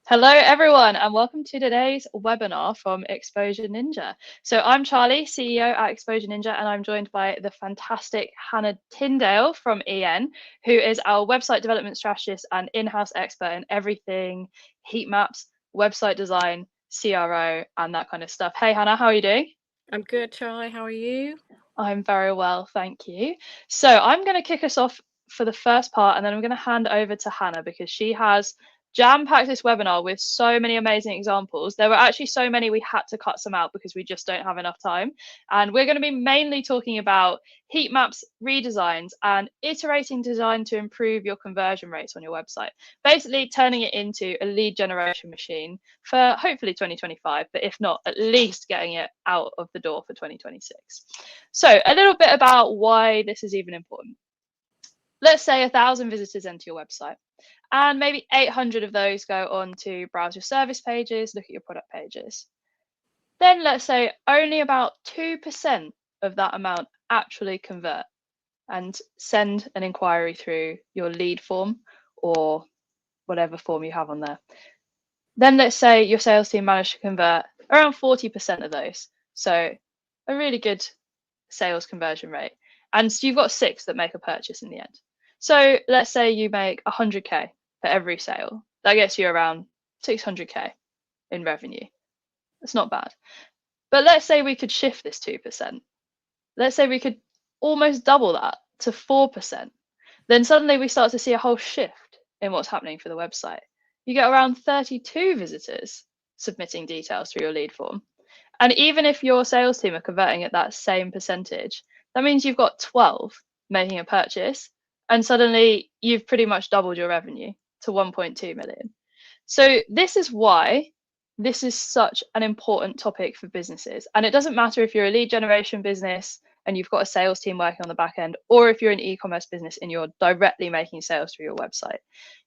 Hello, everyone, and welcome to today's webinar from Exposure Ninja. So I'm Charlie, CEO at Exposure Ninja, and I'm joined by the fantastic Hannah Tyndale from EN, who is our website development strategist and in-house expert in everything Heatmaps, website design, CRO, and that kind of stuff. Hey, Hannah, how are you doing? I'm good, Charlie. How are you? I'm very well, thank you. So I'm going to kick us off for the first part, and then I'm going to hand over to Hannah because she has jam-packed this webinar with so many amazing examples. There were actually so many we had to cut some out because we just don't have enough time. And we're going to be mainly talking about heat maps, redesigns, and iterating design to improve your conversion rates on your website. Basically turning it into a lead generation machine for hopefully 2025, but if not, at least getting it out of the door for 2026. So a little bit about why this is even important. Let's say 1,000 visitors enter your website and maybe 800 of those go on to browse your service pages, look at your product pages. Then let's say only about 2% of that amount actually convert and send an inquiry through your lead form or whatever form you have on there. Then let's say your sales team managed to convert around 40% of those. So a really good sales conversion rate. And so you've got 6 that make a purchase in the end. So let's say you make 100K for every sale. That gets you around 600K in revenue. It's not bad. But let's say we could shift this 2%. Let's say we could almost double that to 4%. Then suddenly we start to see a whole shift in what's happening for the website. You get around 32 visitors submitting details through your lead form. And even if your sales team are converting at that same percentage, that means you've got 12 making a purchase, and suddenly you've pretty much doubled your revenue to 1.2 million. So this is why this is such an important topic for businesses. And it doesn't matter if you're a lead generation business and you've got a sales team working on the back end, or if you're an e-commerce business and you're directly making sales through your website.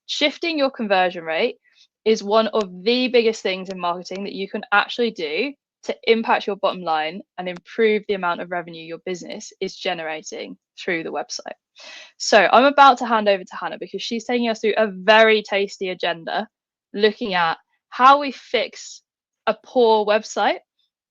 Shifting your conversion rate is one of the biggest things in marketing that you can actually do to impact your bottom line and improve the amount of revenue your business is generating through the website. So I'm about to hand over to Hannah because she's taking us through a very tasty agenda looking at how we fix a poor website.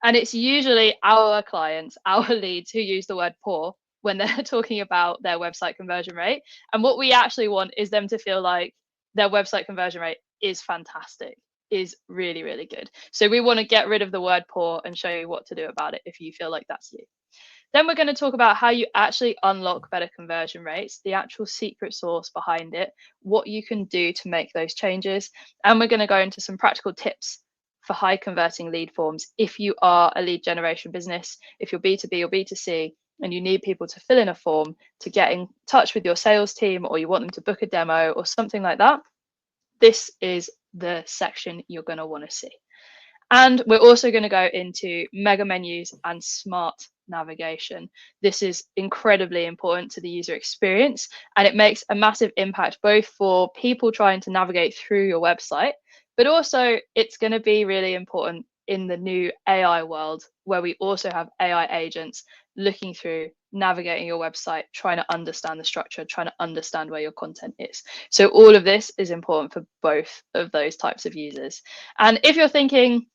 And it's usually our clients, our leads who use the word poor when they're talking about their website conversion rate. And what we actually want is them to feel like their website conversion rate is fantastic, is really, really good. So we want to get rid of the word poor and show you what to do about it if you feel like that's you. Then we're going to talk about how you actually unlock better conversion rates, the actual secret sauce behind it, what you can do to make those changes. And we're going to go into some practical tips for high converting lead forms if you are a lead generation business, if you're B2B or B2C, and you need people to fill in a form to get in touch with your sales team, or you want them to book a demo or something like that. This is the section you're going to want to see. And we're also going to go into mega menus and smart navigation. This is incredibly important to the user experience, and it makes a massive impact both for people trying to navigate through your website, but also it's going to be really important in the new AI world where we also have AI agents looking through, navigating your website, trying to understand the structure, trying to understand where your content is. So all of this is important for both of those types of users. And if you're thinking,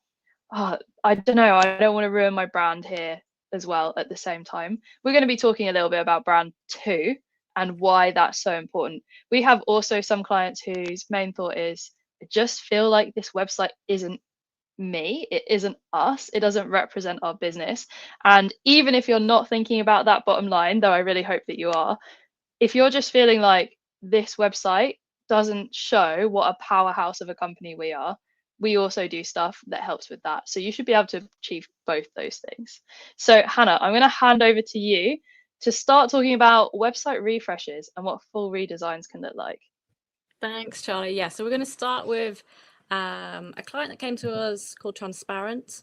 oh, I don't know, I don't want to ruin my brand here as well at the same time, we're going to be talking a little bit about brand too and why that's so important. We have also some clients whose main thought is, I just feel like this website isn't me, it isn't us, it doesn't represent our business. And even if you're not thinking about that bottom line, though I really hope that you are, if you're just feeling like this website doesn't show what a powerhouse of a company we are, we also do stuff that helps with that. So you should be able to achieve both those things. So Hannah, I'm going to hand over to you to start talking about website refreshes and what full redesigns can look like. Thanks, Charlie. Yeah, so we're going to start with a client that came to us called Transparent.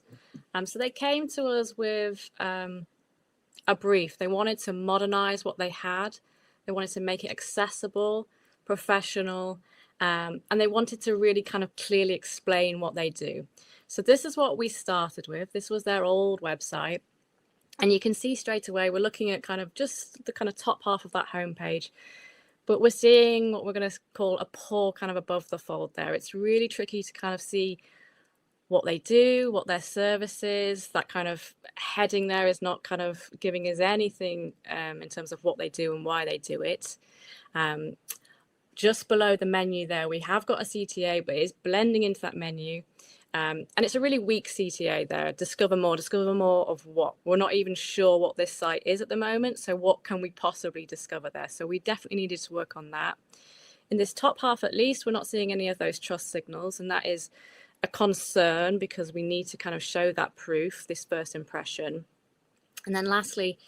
So they came to us with a brief. They wanted to modernize what they had. They wanted to make it accessible, professional, and they wanted to really kind of clearly explain what they do. So this is what we started with. This was their old website. And you can see straight away, we're looking at kind of just the kind of top half of that homepage. but we're seeing what we're going to call a poor kind of above the fold there. It's really tricky to kind of see what they do, what their service is. That kind of heading there is not kind of giving us anything in terms of what they do and why they do it. Just below the menu there, we have got a CTA, but it's blending into that menu. And it's a really weak CTA there. Discover more of what? We're not even sure what this site is at the moment. So what can we possibly discover there? So we definitely needed to work on that. In this top half, at least, we're not seeing any of those trust signals. And that is a concern because we need to kind of show that proof, this first impression. And then lastly,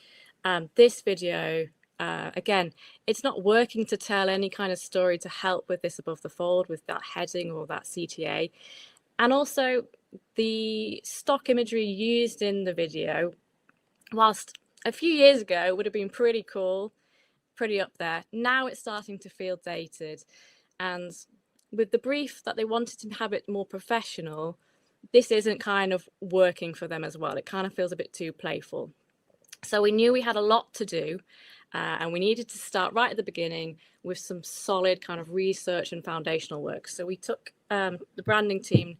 this video, again, it's not working to tell any kind of story to help with this above the fold, with that heading or that CTA. And also the stock imagery used in the video, whilst a few years ago would have been pretty cool, pretty up there, now it's starting to feel dated. And with the brief that they wanted to have it more professional, this isn't kind of working for them as well. It kind of feels a bit too playful. So we knew we had a lot to do, and we needed to start right at the beginning with some solid kind of research and foundational work. So we took the branding team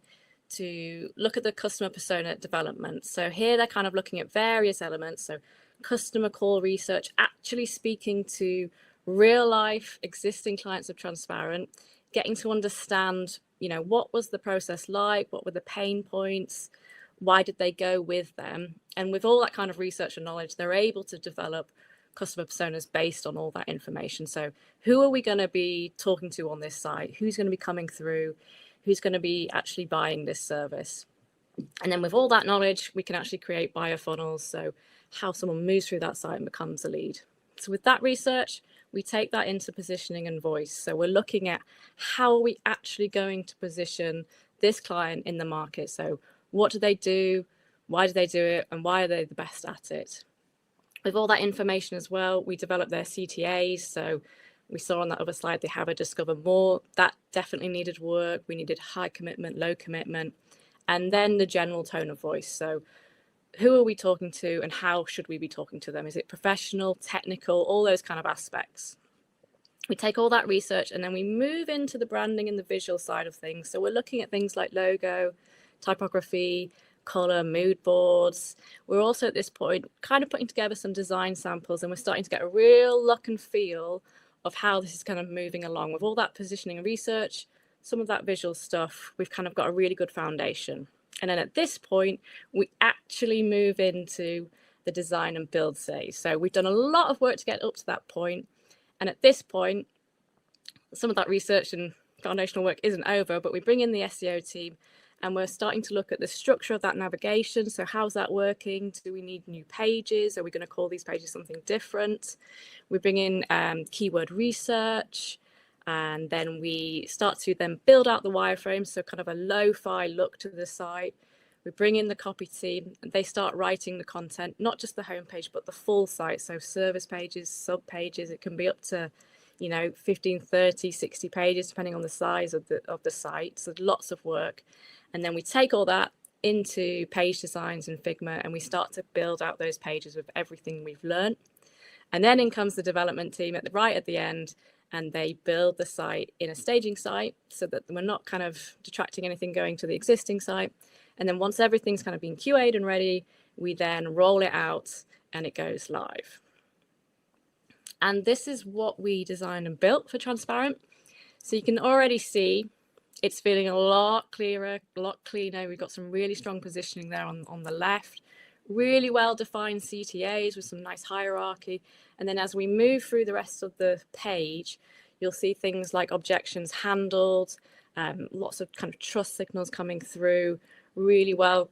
to look at the customer persona development. So here they're kind of looking at various elements. So customer call research, actually speaking to real life existing clients of Transparent, getting to understand, you know, what was the process like, what were the pain points, why did they go with them? And with all that kind of research and knowledge, they're able to develop customer personas based on all that information. So who are we going to be talking to on this site? Who's going to be coming through? Who's going to be actually buying this service? And then with all that knowledge, we can actually create buyer funnels. So how someone moves through that site and becomes a lead. So with that research, we take that into positioning and voice. So we're looking at how are we actually going to position this client in the market? So what do they do? Why do they do it? And why are they the best at it? With all that information as well, we develop their CTAs. So we saw on that other slide, they have a discover more. That definitely needed work. We needed high commitment, low commitment, and then the general tone of voice. So who are we talking to and how should we be talking to them? Is it professional, technical, all those kind of aspects? We take all that research and then we move into the branding and the visual side of things. So we're looking at things like logo, typography, color, mood boards. We're also at this point kind of putting together some design samples, and we're starting to get a real look and feel of how this is kind of moving along. With all that positioning and research, some of that visual stuff, we've kind of got a really good foundation. And then at this point, we actually move into the design and build phase. So we've done a lot of work to get up to that point. And at this point, some of that research and foundational work isn't over, but we bring in the SEO team and we're starting to look at the structure of that navigation. So how's that working? Do we need new pages? Are we going to call these pages something different? We bring in keyword research, and then we start to then build out the wireframes. So kind of a lo-fi look to the site. We bring in the copy team and they start writing the content, not just the homepage, but the full site. So service pages, sub pages, it can be up to, you know, 15, 30, 60 pages, depending on the size of the site. So lots of work. And then we take all that into page designs in Figma and we start to build out those pages with everything we've learned. And then in comes the development team right at the end, and they build the site in a staging site so that we're not kind of detracting anything going to the existing site. And then once everything's kind of been QA'd and ready, we then roll it out and it goes live. And this is what we designed and built for Transparent. So you can already see it's feeling a lot clearer, a lot cleaner. We've got some really strong positioning there on the left, really well-defined CTAs with some nice hierarchy. And then as we move through the rest of the page, you'll see things like objections handled, lots of kind of trust signals coming through, really well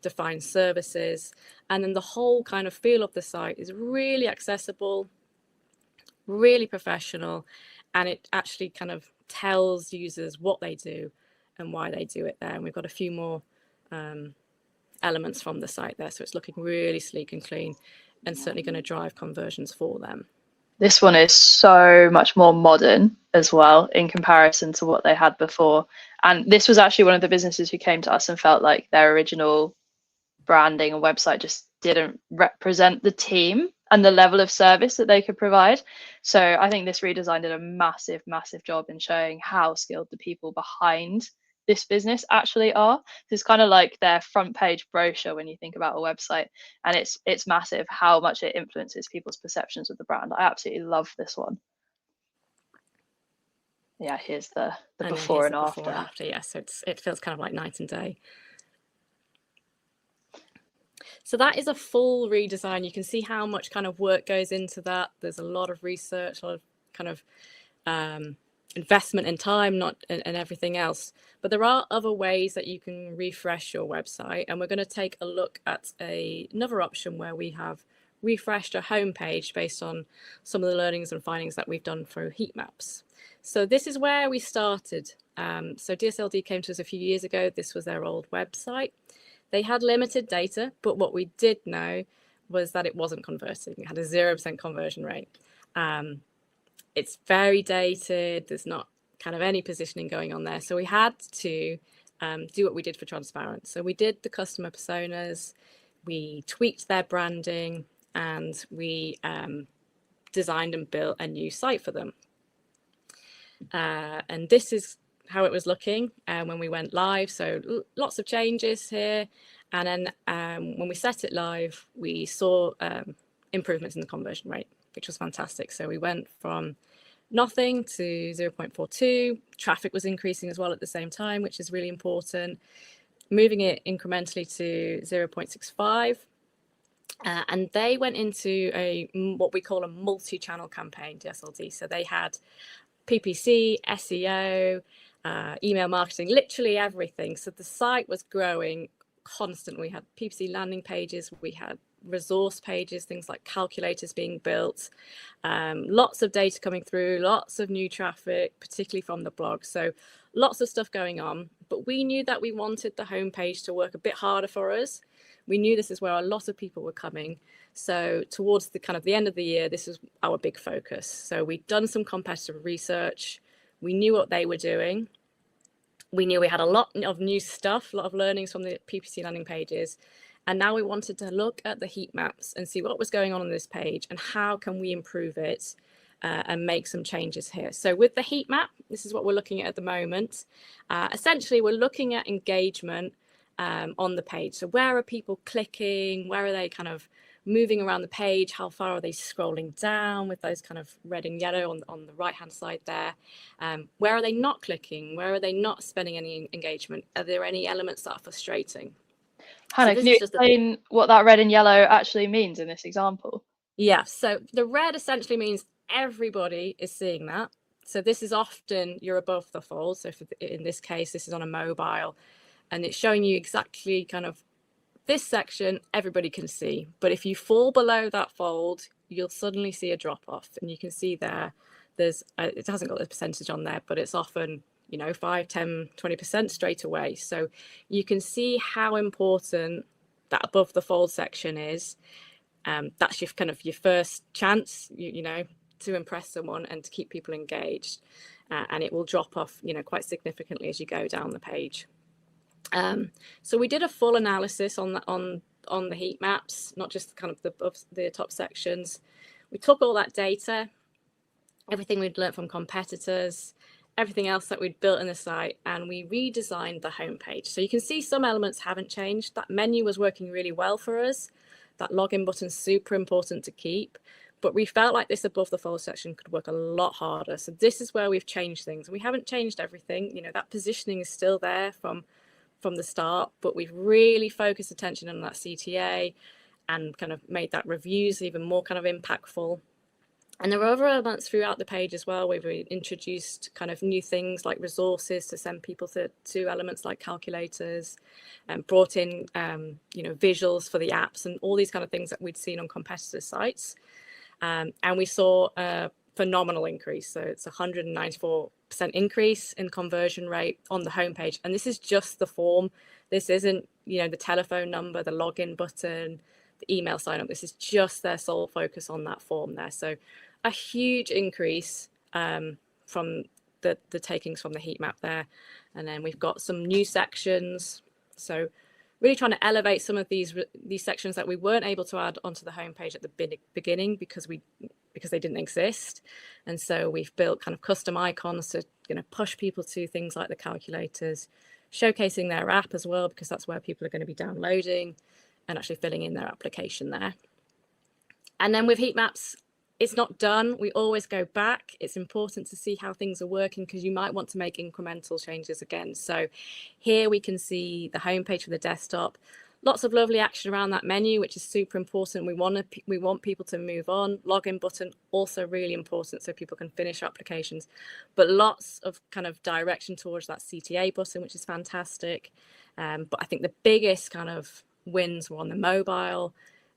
defined services. And then the whole kind of feel of the site is really accessible, really professional, and it actually kind of tells users what they do and why they do it there. And we've got a few more elements from the site there. So it's looking really sleek and clean and certainly going to drive conversions for them. This one is so much more modern as well in comparison to what they had before. And this was actually one of the businesses who came to us and felt like their original branding and website just didn't represent the team and the level of service that they could provide. So I think this redesign did a massive job in showing how skilled the people behind this business actually are. It's kind of like their front page brochure when you think about a website, and it's massive how much it influences people's perceptions of the brand. I absolutely love this one. Yeah, here's the before and after. Yeah, so it feels kind of like night and day. So that is a full redesign. You can see how much kind of work goes into that. There's a lot of research, a lot of kind of investment in time, and everything else. But there are other ways that you can refresh your website, and we're going to take a look at another option where we have refreshed a homepage based on some of the learnings and findings that we've done through Heatmaps. So this is where we started. So DSLD came to us a few years ago. This was their old website. They had limited data, but what we did know was that it wasn't converting. It had a 0% conversion rate. It's very dated. There's not kind of any positioning going on there. So we had to do what we did for transparent. So we did the customer personas, we tweaked their branding, and we designed and built a new site for them. And this is how it was looking when we went live. So lots of changes here. And then when we set it live, we saw improvements in the conversion rate, which was fantastic. So we went from nothing to 0.42. Traffic was increasing as well at the same time, which is really important. Moving it incrementally to 0.65. And they went into what we call a multi-channel campaign, DSLD. So they had PPC, SEO, email marketing, literally everything. So the site was growing constantly. We had PPC landing pages, we had resource pages, things like calculators being built, lots of data coming through, lots of new traffic, particularly from the blog. So lots of stuff going on. But we knew that we wanted the homepage to work a bit harder for us. We knew this is where a lot of people were coming. So towards the kind of the end of the year, this is our big focus. So we'd done some competitor research. We knew what they were doing. We knew we had a lot of new stuff, a lot of learnings from the PPC landing pages. And now we wanted to look at the heat maps and see what was going on this page and how can we improve it and make some changes here. So with the heat map, this is what we're looking at the moment. Essentially, we're looking at engagement on the page. So where are people clicking? Where are they kind of moving around the page? How far are they scrolling down with those kind of red and yellow on the right hand side there? Where are they not clicking? Where are they not spending any engagement? Are there any elements that are frustrating? Hannah, can you explain what that red and yellow actually means in this example? Yeah, so the red essentially means everybody is seeing that. So this is often you're above the fold. So in this case, this is on a mobile, and it's showing you exactly kind of this section everybody can see. But if you fall below that fold, you'll suddenly see a drop off, and you can see there's it hasn't got the percentage on there, but it's often 5, 10, 20% straight away. So you can see how important that above the fold section is. That's your kind of your first chance, to impress someone and to keep people engaged, and it will drop off, quite significantly as you go down the page. So we did a full analysis on the heat maps, not just kind of the top sections. We took all that data, everything we'd learned from competitors, everything else that we'd built in the site, and we redesigned the homepage. So you can see some elements haven't changed. That menu was working really well for us. That login button's super important to keep, but we felt like this above the fold section could work a lot harder. So this is where we've changed things. We haven't changed everything. That positioning is still there from the start, but we've really focused attention on that CTA and kind of made that reviews even more kind of impactful. And there are other elements throughout the page as well. We've introduced kind of new things like resources to send people to elements like calculators, and brought in visuals for the apps and all these kind of things that we'd seen on competitor sites. And we saw a phenomenal increase. So it's 194% increase in conversion rate on the homepage. And this is just the form. This isn't, the telephone number, the login button, the email sign up. This is just their sole focus on that form there. So a huge increase from the takings from the heat map there. And then we've got some new sections. So really trying to elevate some of these sections that we weren't able to add onto the homepage at the beginning because they didn't exist. And so we've built kind of custom icons to push people to things like the calculators, showcasing their app as well, because that's where people are going to be downloading and actually filling in their application there. And then with Heatmaps, it's not done. We always go back. It's important to see how things are working because you might want to make incremental changes again. So here we can see the homepage for the desktop. Lots of lovely action around that menu, which is super important. We want people to move on. Login button, also really important so people can finish applications. But lots of kind of direction towards that CTA button, which is fantastic. But I think the biggest kind of wins were on the mobile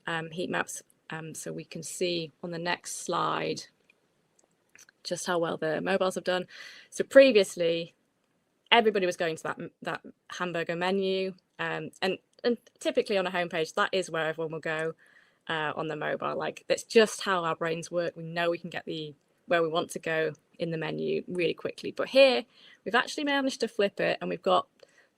Heatmaps. So we can see on the next slide just how well the mobiles have done. So previously, everybody was going to that hamburger menu, and typically on a homepage, that is where everyone will go on the mobile. Like, that's just how our brains work. We know we can get where we want to go in the menu really quickly. But here, we've actually managed to flip it, and we've got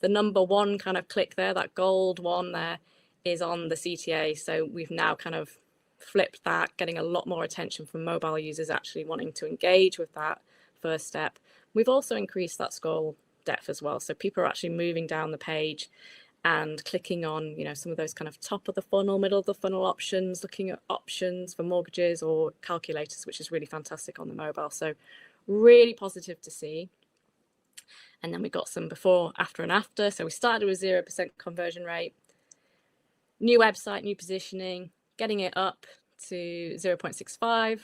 the number one kind of click there, that gold one there is on the CTA. So we've now kind of flipped that, getting a lot more attention from mobile users actually wanting to engage with that first step. We've also increased that scroll depth as well. So people are actually moving down the page and clicking on, some of those kind of top of the funnel, middle of the funnel options, looking at options for mortgages or calculators, which is really fantastic on the mobile. So really positive to see. And then we got some before, after and after. So we started with 0% conversion rate, new website, new positioning, getting it up to 0.65,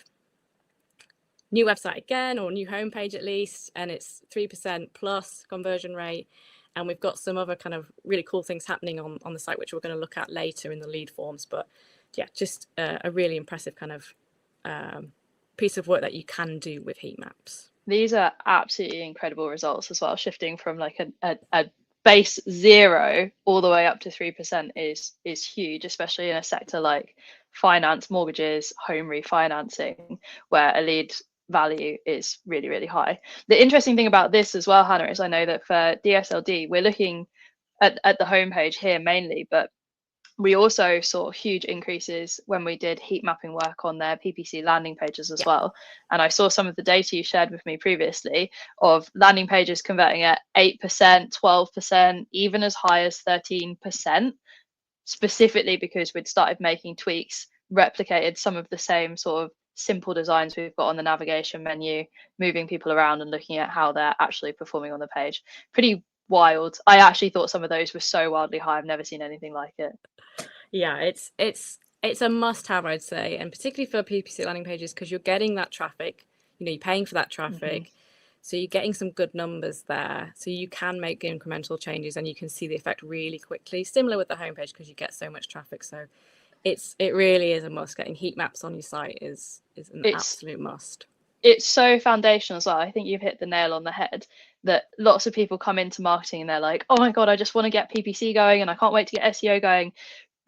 new website again, or new homepage at least, and it's 3% plus conversion rate. And we've got some other kind of really cool things happening on the site, which we're going to look at later in the lead forms. But yeah, just a really impressive kind of piece of work that you can do with Heatmaps. These are absolutely incredible results as well. Shifting from like a base 0 all the way up to 3% is huge, especially in a sector like finance, mortgages, home refinancing, where a lead value is really, really high. The interesting thing about this as well, Hannah, is I know that for DSLD, we're looking at the homepage here mainly, but we also saw huge increases when we did heat mapping work on their PPC landing pages as well. And I saw some of the data you shared with me previously of landing pages converting at 8%, 12%, even as high as 13%, specifically because we'd started making tweaks, replicated some of the same sort of simple designs we've got on the navigation menu, moving people around and looking at how they're actually performing on the page. Pretty wild. I actually thought some of those were so wildly high. I've never seen anything like it. Yeah, it's a must-have, I'd say, and particularly for PPC landing pages, because you're getting that traffic. You're paying for that traffic, so you're getting some good numbers there. So you can make incremental changes, and you can see the effect really quickly. Similar with the homepage, because you get so much traffic. So it really is a must. Getting heat maps on your site is an absolute must. It's so foundational as well. I think you've hit the nail on the head that lots of people come into marketing and they're like, oh my God, I just want to get PPC going and I can't wait to get SEO going.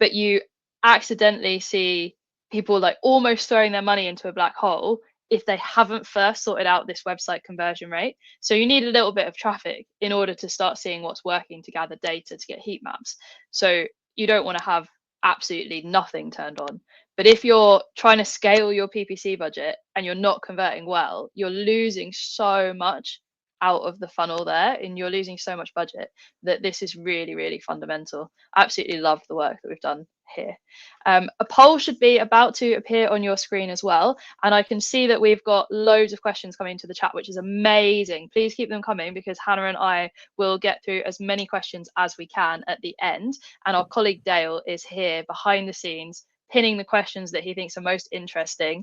But you accidentally see people like almost throwing their money into a black hole if they haven't first sorted out this website conversion rate. So you need a little bit of traffic in order to start seeing what's working, to gather data, to get heat maps. So you don't want to have absolutely nothing turned on. But if you're trying to scale your PPC budget and you're not converting well, you're losing so much out of the funnel there, and you're losing so much budget, that this is really, really fundamental. I absolutely love the work that we've done here. A poll should be about to appear on your screen as well, and I can see that we've got loads of questions coming into the chat, which is amazing. Please keep them coming, because Hannah and I will get through as many questions as we can at the end, and our colleague Dale is here behind the scenes pinning the questions that he thinks are most interesting.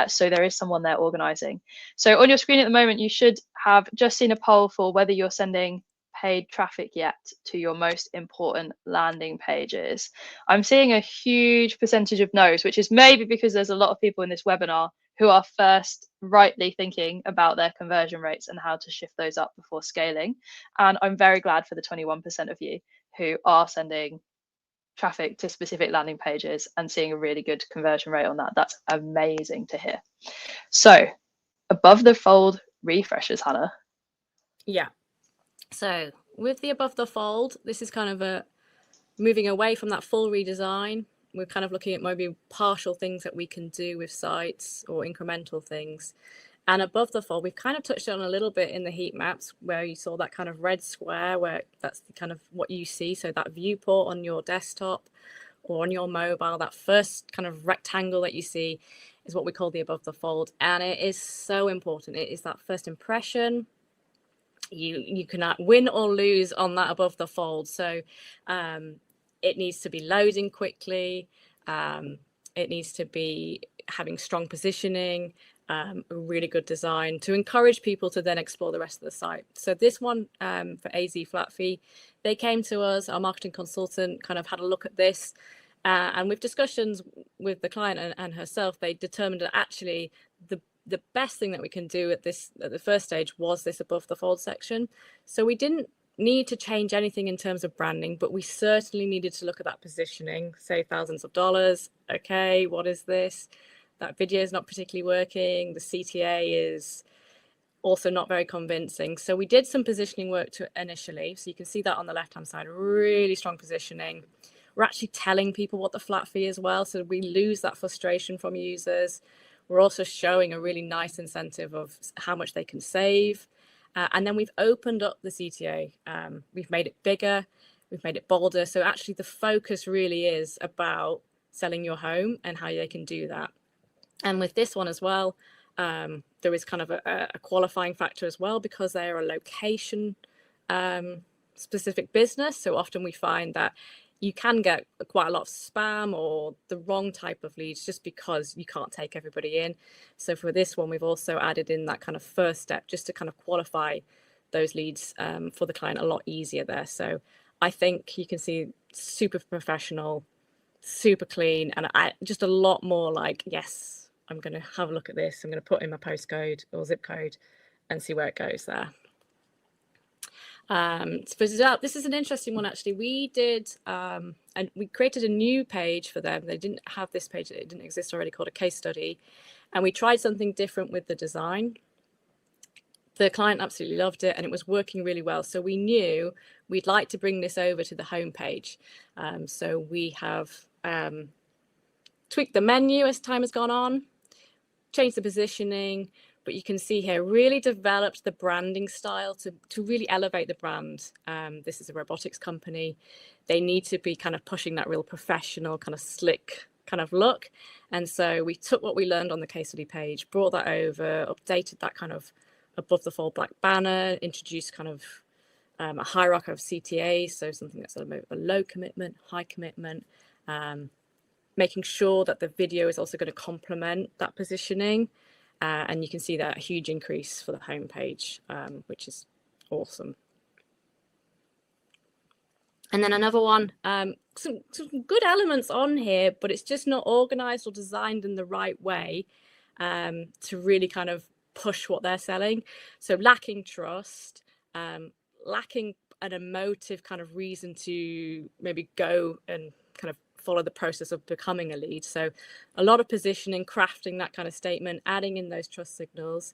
So there is someone there organizing. So on your screen at the moment, you should have just seen a poll for whether you're sending paid traffic yet to your most important landing pages. I'm seeing a huge percentage of no's, which is maybe because there's a lot of people in this webinar who are first rightly thinking about their conversion rates and how to shift those up before scaling. And I'm very glad for the 21% of you who are sending traffic to specific landing pages and seeing a really good conversion rate on that. That's amazing to hear. So above the fold refreshes, Hannah. Yeah. So with the above the fold, this is kind of moving away from that full redesign, we're kind of looking at maybe partial things that we can do with sites or incremental things. And above the fold, we've kind of touched on a little bit in the heat maps where you saw that kind of red square, where that's kind of what you see. So that viewport on your desktop or on your mobile, that first kind of rectangle that you see is what we call the above the fold. And it is so important. It is that first impression. You cannot win or lose on that above the fold. So it needs to be loading quickly. It needs to be having strong positioning, a really good design to encourage people to then explore the rest of the site. So this one for AZ Flat Fee, they came to us, our marketing consultant kind of had a look at this, and with discussions with the client and herself, they determined that actually the best thing that we can do at the first stage was this above the fold section. So we didn't need to change anything in terms of branding, but we certainly needed to look at that positioning, save thousands of dollars. Okay, what is this? That video is not particularly working. The CTA is also not very convincing. So we did some positioning work initially. So you can see that on the left-hand side, really strong positioning. We're actually telling people what the flat fee is as well. So we lose that frustration from users. We're also showing a really nice incentive of how much they can save. And then we've opened up the CTA. We've made it bigger. We've made it bolder. So actually the focus really is about selling your home and how they can do that. And with this one as well, there is kind of a qualifying factor as well, because they are a location specific business. So often we find that you can get quite a lot of spam or the wrong type of leads just because you can't take everybody in. So for this one, we've also added in that kind of first step just to kind of qualify those leads for the client a lot easier there. So I think you can see super professional, super clean, and just a lot more like, yes, I'm going to have a look at this. I'm going to put in my postcode or zip code and see where it goes there. So this is an interesting one, actually. We did, and we created a new page for them. They didn't have this page, it didn't exist already, called a case study. And we tried something different with the design. The client absolutely loved it and it was working really well. So we knew we'd like to bring this over to the homepage. So we have tweaked the menu as time has gone on, changed the positioning, but you can see here, really developed the branding style to really elevate the brand. This is a robotics company. They need to be kind of pushing that real professional, kind of slick kind of look. And so we took what we learned on the case study page, brought that over, updated that kind of above the fold black banner, introduced kind of a hierarchy of CTAs, so something that's a low commitment, high commitment, making sure that the video is also going to complement that positioning. And you can see that a huge increase for the homepage, which is awesome. And then another one, some good elements on here, but it's just not organized or designed in the right way to really kind of push what they're selling. So lacking trust, lacking an emotive kind of reason to maybe go and kind of follow the process of becoming a lead. So a lot of positioning, crafting that kind of statement, adding in those trust signals,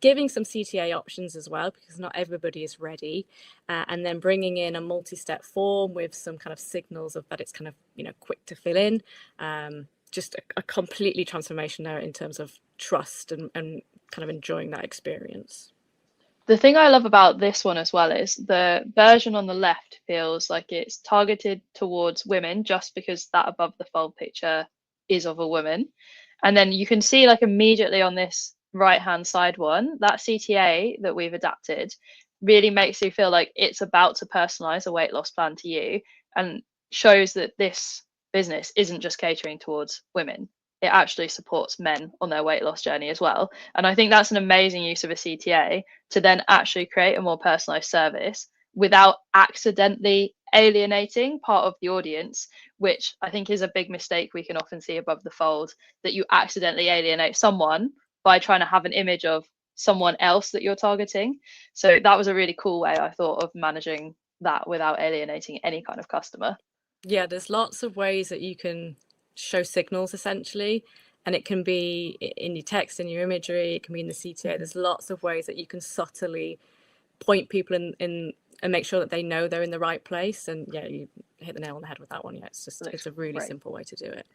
giving some CTA options as well, because not everybody is ready, and then bringing in a multi-step form with some kind of signals of that it's kind of, you know, quick to fill in. Just a completely transformation there in terms of trust and kind of enjoying that experience. The thing I love about this one as well is the version on the left feels like it's targeted towards women just because that above the fold picture is of a woman. And then you can see like immediately on this right hand side one, that CTA that we've adapted really makes you feel like it's about to personalize a weight loss plan to you and shows that this business isn't just catering towards women. It actually supports men on their weight loss journey as well. And I think that's an amazing use of a CTA to then actually create a more personalized service without accidentally alienating part of the audience, which I think is a big mistake we can often see above the fold, that you accidentally alienate someone by trying to have an image of someone else that you're targeting. So that was a really cool way, I thought, of managing that without alienating any kind of customer. Yeah, there's lots of ways that you can show signals essentially, and it can be in your text, in your imagery, it can be in the CTA. There's lots of ways that you can subtly point people in make sure that they know they're in the right place. And yeah, you hit the nail on the head with that one. Yeah, it's a really simple way to do it.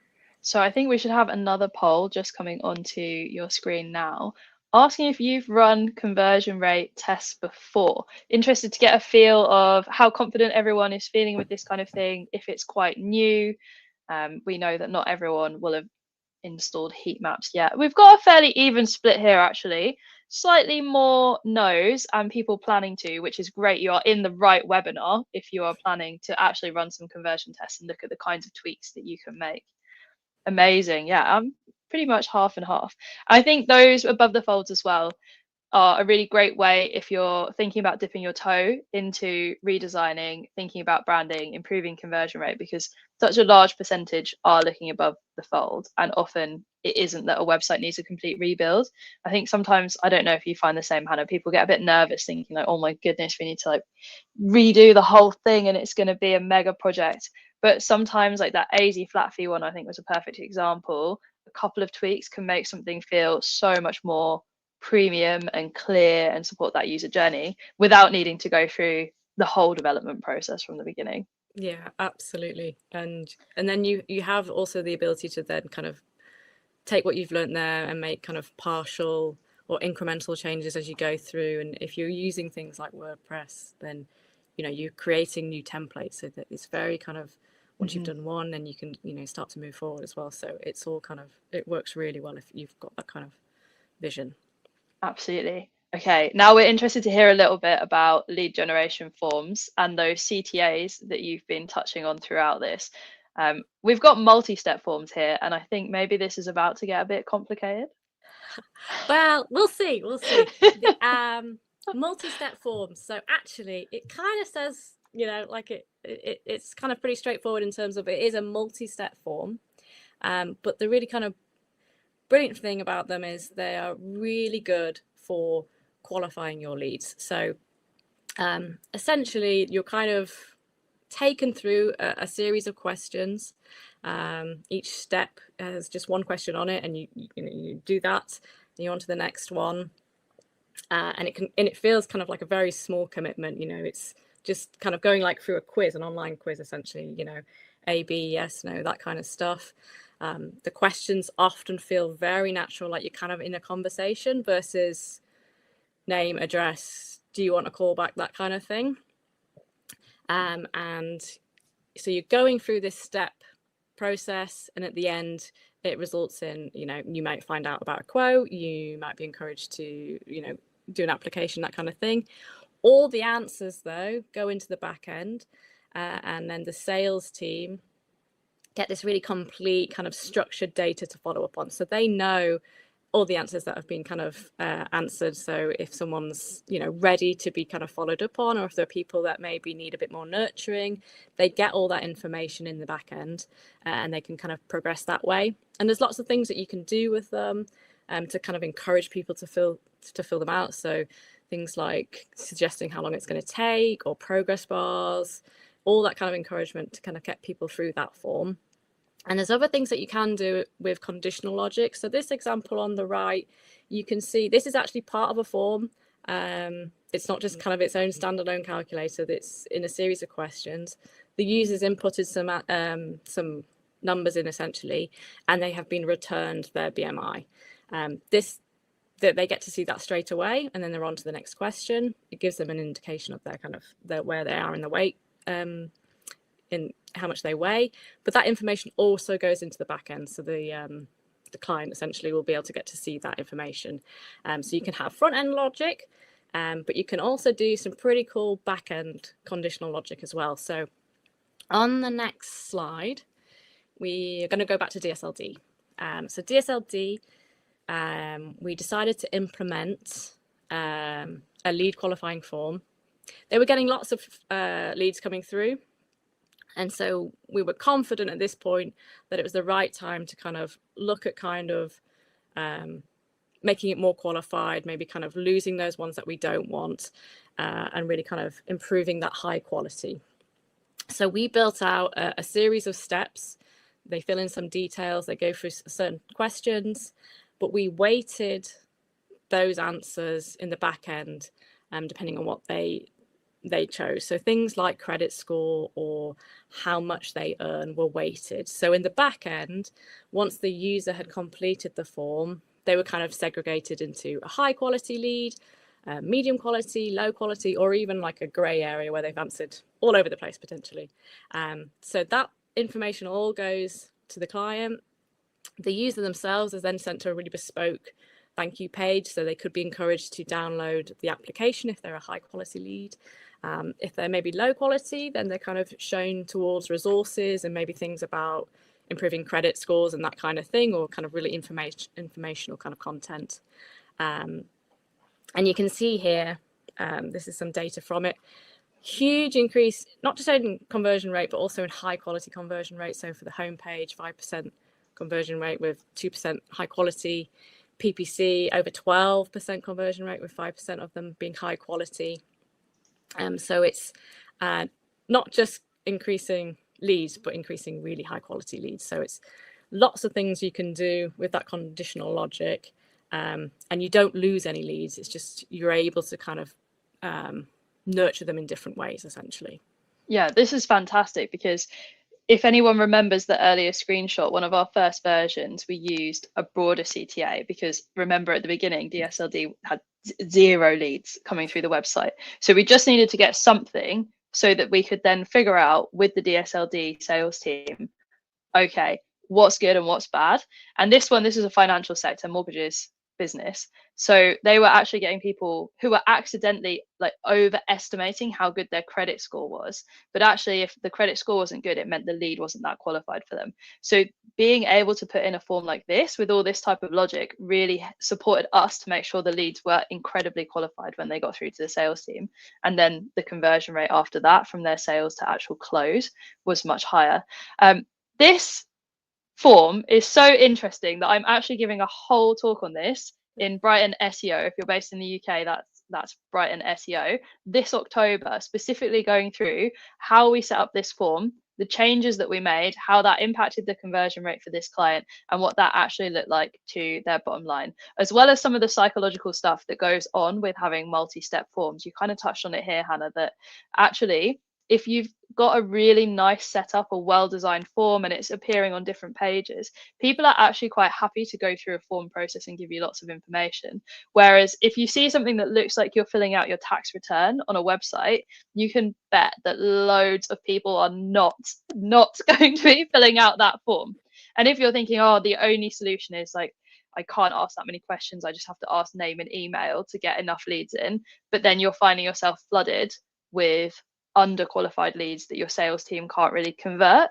So I think we should have another poll just coming onto your screen now, asking if you've run conversion rate tests before. Interested to get a feel of how confident everyone is feeling with this kind of thing, if it's quite new. We know that not everyone will have installed Heatmaps yet. We've got a fairly even split here, actually. Slightly more no's and people planning to, which is great. You are in the right webinar if you are planning to actually run some conversion tests and look at the kinds of tweaks that you can make. Amazing. Yeah, I'm pretty much half and half. I think those above the folds as well are a really great way if you're thinking about dipping your toe into redesigning, thinking about branding, improving conversion rate, because such a large percentage are looking above the fold. And often it isn't that a website needs a complete rebuild. I think sometimes, I don't know if you find the same, Hannah, people get a bit nervous thinking like, oh my goodness, we need to like redo the whole thing and it's going to be a mega project. But sometimes like that AZ flat fee one, I think was a perfect example. A couple of tweaks can make something feel so much more premium and clear and support that user journey without needing to go through the whole development process from the beginning. Yeah, absolutely. And then you have also the ability to then kind of take what you've learned there and make kind of partial or incremental changes as you go through. And if you're using things like WordPress, then you're creating new templates, so that it's very kind of, once you've done one, then you can start to move forward as well. So it's all kind of, it works really well if you've got that kind of vision. Absolutely. Okay, now we're interested to hear a little bit about lead generation forms and those CTAs that you've been touching on throughout this. We've got multi-step forms here, and I think maybe this is about to get a bit complicated. Well, we'll see. The multi-step forms. So actually, it kind of says, like it's kind of pretty straightforward in terms of it is a multi-step form. But the really kind of brilliant thing about them is they are really good for qualifying your leads. So essentially, you're kind of taken through a series of questions. Each step has just one question on it, and you do that, and you're on to the next one. And it feels kind of like a very small commitment. It's just kind of going like through a quiz, an online quiz, essentially. A, B, yes, no, that kind of stuff. The questions often feel very natural, like you're kind of in a conversation, versus name, address, do you want a call back, that kind of thing. And so you're going through this step process, and at the end it results in, you might find out about a quote, you might be encouraged to, do an application, that kind of thing. All the answers though go into the back end, and then the sales team get this really complete kind of structured data to follow up on. So they know all the answers that have been kind of answered. So if someone's, ready to be kind of followed up on, or if there are people that maybe need a bit more nurturing, they get all that information in the back end, and they can kind of progress that way. And there's lots of things that you can do with them to kind of encourage people to fill them out. So things like suggesting how long it's going to take, or progress bars, all that kind of encouragement to kind of get people through that form. And there's other things that you can do with conditional logic. So this example on the right, you can see this is actually part of a form. It's not just kind of its own standalone calculator. That's in a series of questions. The user's inputted some numbers in, essentially, and they have been returned their BMI. That they get to see that straight away, and then they're on to the next question. It gives them an indication of where they are in the weight, in how much they weigh, but that information also goes into the back end. So the client essentially will be able to get to see that information. So you can have front end logic, but you can also do some pretty cool back end conditional logic as well. So on the next slide, we are going to go back to DSLD. So DSLD, we decided to implement a lead qualifying form. They were getting lots of leads coming through. And so we were confident at this point that it was the right time to kind of look at kind of making it more qualified, maybe kind of losing those ones that we don't want, and really kind of improving that high quality. So we built out a series of steps. They fill in some details, they go through certain questions, but we weighted those answers in the back end, depending on what they they chose. So things like credit score or how much they earn were weighted. So in the back end, once the user had completed the form, they were kind of segregated into a high quality lead, medium quality, low quality, or even like a grey area where they've answered all over the place potentially. So that information all goes to the client. The user themselves is then sent to a really bespoke thank you page, so they could be encouraged to download the application if they're a high quality lead. If they're maybe low quality, then they're kind of shown towards resources and maybe things about improving credit scores and that kind of thing, or kind of really informational kind of content. And you can see here, this is some data from it. Huge increase, not just in conversion rate, but also in high quality conversion rate. So for the homepage, 5% conversion rate with 2% high quality. PPC, over 12% conversion rate with 5% of them being high quality. So it's not just increasing leads, but increasing really high quality leads. So it's lots of things you can do with that conditional logic, and you don't lose any leads. It's just you're able to kind of nurture them in different ways, essentially. Yeah, this is fantastic, because if anyone remembers the earlier screenshot, one of our first versions, we used a broader CTA, because remember at the beginning, DSLD had 0 leads coming through the website. So we just needed to get something so that we could then figure out with the DSLD sales team, okay, what's good and what's bad. And this is a financial sector, mortgages business. So they were actually getting people who were accidentally like overestimating how good their credit score was. But actually, if the credit score wasn't good, it meant the lead wasn't that qualified for them. So being able to put in a form like this with all this type of logic really supported us to make sure the leads were incredibly qualified when they got through to the sales team. And then the conversion rate after that from their sales to actual close was much higher. This form is so interesting that I'm actually giving a whole talk on this in Brighton SEO. If you're based in the UK, that's Brighton SEO this October, specifically going through how we set up this form, the changes that we made, how that impacted the conversion rate for this client, and what that actually looked like to their bottom line, as well as some of the psychological stuff that goes on with having multi-step forms. You kind of touched on it here, Hannah, that actually if you've got a really nice setup, a well-designed form, and it's appearing on different pages, people are actually quite happy to go through a form process and give you lots of information. Whereas if you see something that looks like you're filling out your tax return on a website, you can bet that loads of people are not going to be filling out that form. And if you're thinking, oh, the only solution is like, I can't ask that many questions, I just have to ask name and email to get enough leads in, but then you're finding yourself flooded with underqualified leads that your sales team can't really convert.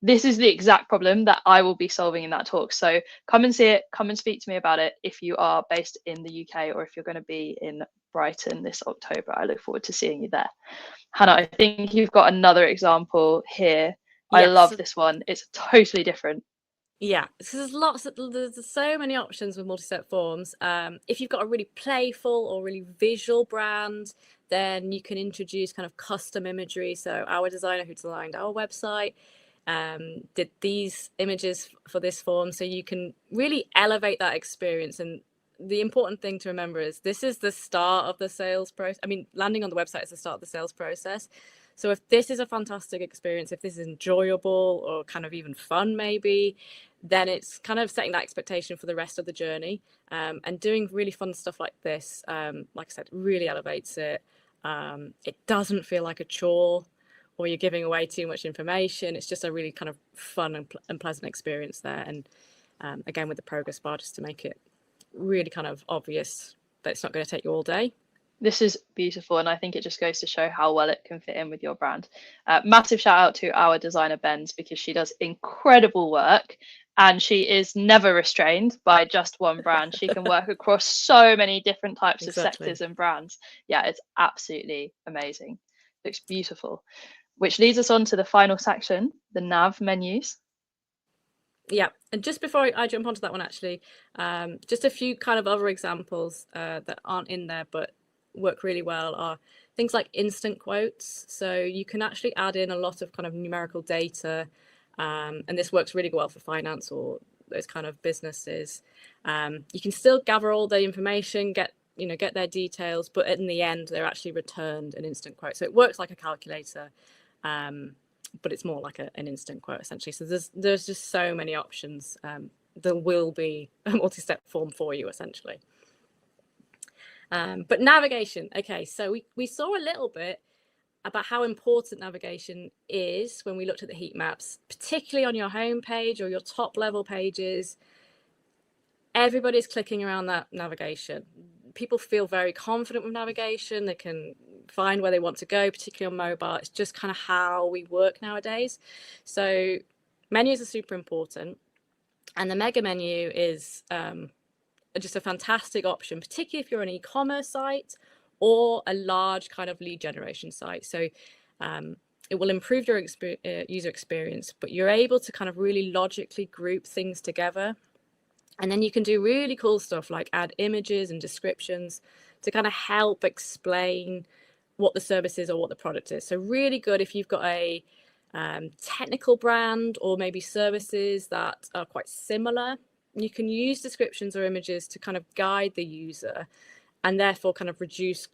This is the exact problem that I will be solving in that talk. So come and see it, come and speak to me about it if you are based in the UK, or if you're going to be in Brighton this October. I look forward to seeing you there. Hannah, I think you've got another example here. Yes. I love this one. It's totally different. Yeah, because there's so many options with multi-step forms. If you've got a really playful or really visual brand, then you can introduce kind of custom imagery. So our designer who designed our website did these images for this form, so you can really elevate that experience. And the important thing to remember is this is the start of the sales process. I mean, landing on the website is the start of the sales process. So if this is a fantastic experience, if this is enjoyable or kind of even fun maybe, then it's kind of setting that expectation for the rest of the journey. And doing really fun stuff like this, like I said, really elevates it. It doesn't feel like a chore or you're giving away too much information. It's just a really kind of fun and pleasant experience there. And again, with the progress bar, just to make it really kind of obvious that it's not going to take you all day. This is beautiful, and I think it just goes to show how well it can fit in with your brand. Massive shout out to our designer Benz, because she does incredible work and she is never restrained by just one brand. She can work across so many different types of sectors and brands. Yeah, it's absolutely amazing. Looks beautiful. Which leads us on to the final section, the nav menus. Yeah, and just before I jump onto that one, actually, just a few kind of other examples that aren't in there but work really well are things like instant quotes. So you can actually add in a lot of kind of numerical data, and this works really well for finance or those kind of businesses. You can still gather all the information, get get their details, but in the end, they're actually returned an instant quote. So it works like a calculator, but it's more like an instant quote essentially. So there's just so many options. There will be a multi-step form for you essentially. But navigation. Okay, so we saw a little bit about how important navigation is when we looked at the heat maps, particularly on your home page or your top level pages. Everybody's clicking around that navigation. People feel very confident with navigation. They can find where they want to go, particularly on mobile. It's just kind of how we work nowadays. So menus are super important. And the mega menu is just a fantastic option, particularly if you're an e-commerce site or a large kind of lead generation site. So it will improve your user experience, but you're able to kind of really logically group things together. And then you can do really cool stuff like add images and descriptions to kind of help explain what the service is or what the product is. So really good if you've got a technical brand or maybe services that are quite similar. You can use descriptions or images to kind of guide the user and therefore kind of reduce,